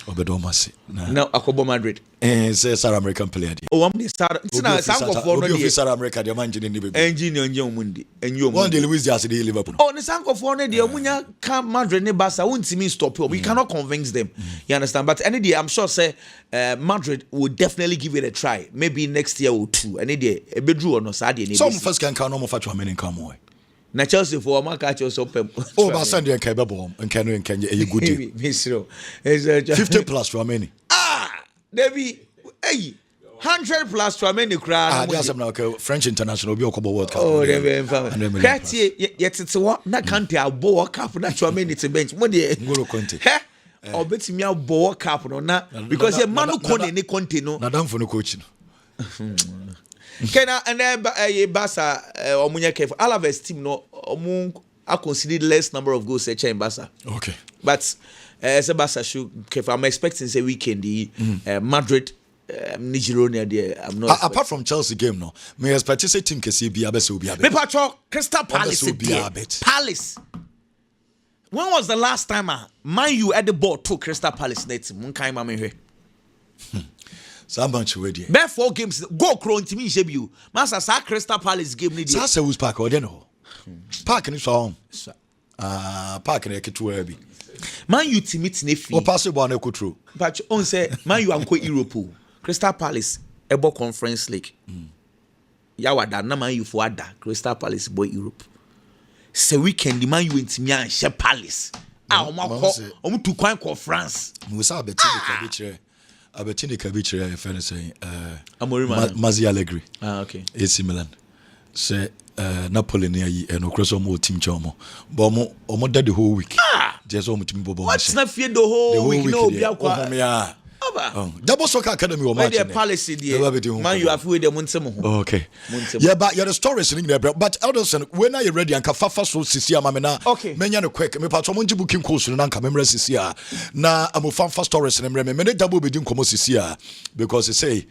[SPEAKER 2] Obedomasi.
[SPEAKER 3] Now Akobo Madrid.
[SPEAKER 2] Say South American player.
[SPEAKER 3] Oh, I'm the start. Tina sanko for no
[SPEAKER 2] dey. South America dey man jini ni baby.
[SPEAKER 3] Engineer nje omundi. Enyo.
[SPEAKER 2] One day Luis Diaz dey Liverpool.
[SPEAKER 3] Oh, the sanko for no dey omunya can Madrid ne Barca won't stop you. We cannot convince them. You understand? But any day I'm sure say Madrid will definitely give it a try. Maybe next year or two. Any day e bedru or no sad dey.
[SPEAKER 2] Some first can no more fatwa men come away.
[SPEAKER 3] Na Chelsea for ma catch us up.
[SPEAKER 2] Oh, but Sunday and Kebebo and Kenu and Kenya a good deal.
[SPEAKER 3] Misro.
[SPEAKER 2] 50 plus for many.
[SPEAKER 3] Debbie, hey, 100 plus for many crowd.
[SPEAKER 2] There's some French international be World Cup.
[SPEAKER 3] Oh, that's yet it's what na can't a bow cup na many to bench. What the
[SPEAKER 2] Ngolo Conte.
[SPEAKER 3] Or bet me a bow cup no na because a man who any Conte no.
[SPEAKER 2] Na done for no coaching.
[SPEAKER 3] Kena and then Barca omunya careful. Alaves team no I considered less number of goals in Barca.
[SPEAKER 2] Okay.
[SPEAKER 3] But as a Barca should careful. I'm expecting say weekend the Madrid Nigeria there. I'm not
[SPEAKER 2] apart from Chelsea game no. Me expect say team can see be abese obi abet.
[SPEAKER 3] Me patro Crystal Palace Palace. When was the last time Man U at the ball to Crystal Palace net? Mun kai ma me hwe.
[SPEAKER 2] Some bunch of ready.
[SPEAKER 3] Be 4 games go crown to me shebu. Master sa Crystal Palace game ni dey.
[SPEAKER 2] Sa who's park or dey no. Park ni so. Park ni ketu abi.
[SPEAKER 3] Man U team it na fi.
[SPEAKER 2] O pass ball na kotro.
[SPEAKER 3] But on say Man U anko Europe. Crystal Palace ebo Conference League. Yawada na Man U for ada. Crystal Palace boy Europe. Se weekend Man U ntimi an she Palace. Omo tu kwan ko France.
[SPEAKER 2] Musa beti be kire. abetini ka bi kire ya fene say
[SPEAKER 3] Amori
[SPEAKER 2] Allegri
[SPEAKER 3] okay
[SPEAKER 2] AC Milan say Napoli ne yi no cross mo team chomo but omo da the whole week just omo team bobo
[SPEAKER 3] what's not fear the whole week no be
[SPEAKER 2] akwa Double Soccer Academy or match.
[SPEAKER 3] Policy man you have with them
[SPEAKER 2] okay. Yeah, but you're the stories in there. But Edilson, when are you ready? And Kafafa so Sisia Mamena.
[SPEAKER 3] Okay.
[SPEAKER 2] Menya no quick. Me patro monji booking course na nka memre Sisia. Na amu fanfa stories in me me double be din komo Sisia because they say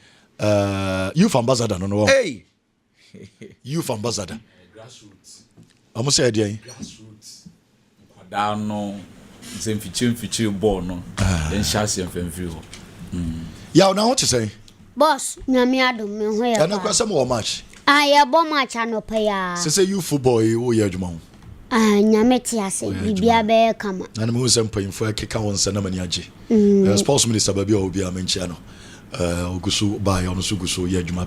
[SPEAKER 2] youth ambassador no.
[SPEAKER 3] Hey.
[SPEAKER 2] Youth ambassador.
[SPEAKER 4] Grassroots.
[SPEAKER 2] Amu say dey.
[SPEAKER 4] Grassroots. Kwada no. Same feature ball no. Then chassis and fenfio.
[SPEAKER 2] Yeah, now what you say?
[SPEAKER 5] Boss, nyame adom me ho ya.
[SPEAKER 2] Na kwasa mo match.
[SPEAKER 5] Ya bo match anopa ya.
[SPEAKER 2] Say you football wo ye adwuma ho.
[SPEAKER 5] Nyame ti ase bibia be kama.
[SPEAKER 2] Na me say mpanyimfo akeka won sa na mani age. Sports minister ba bi o bi amenchia no. Ogusu ba ya no so gusu ye adwuma